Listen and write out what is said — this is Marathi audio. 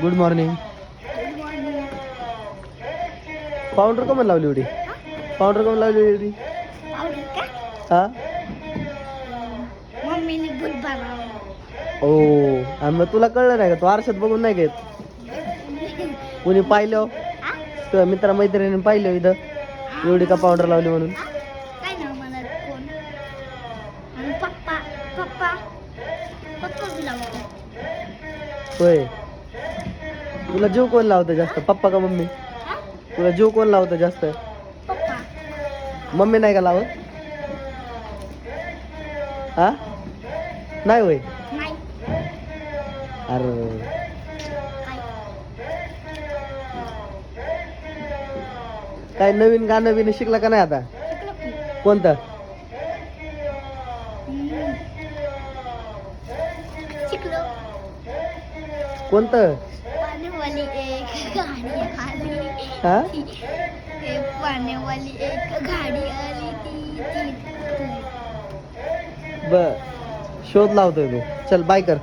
Good morning. पावडर कमन लावली एवढी? पावडर कमन लावली एवढी? हा मम्मीने दूध बनवलं. ओ आणि मग तुला कळलं नाही का? तू आरशात बघून नाही घेत? कुणी पाहिलं? तुझ्या मित्रा मैत्रिणीने पाहिलं इथं एवढी का पावडर लावली म्हणून? काय नाव म्हणत कोण? आणि पप्पा पप्पा पप्पा बी लावतो. होय. तुला जीव कोण लावतं जास्त, पप्पा का मम्मी? हा? तुला जीव कोण लावतं जास्त? पप्पा. मम्मी नाही का लावत? हा नाही होय. नाही. अरे काय? काय नवीन गाणं बिणं शिकला का नाही आता? शिकलो की. कोणतं? शिकलो. कोणतं? पाण्यावाली एक गाडी आली. हा पाण्यावाली एक गाडी आली ती बर शोध लावतोय तू. चल बाय कर.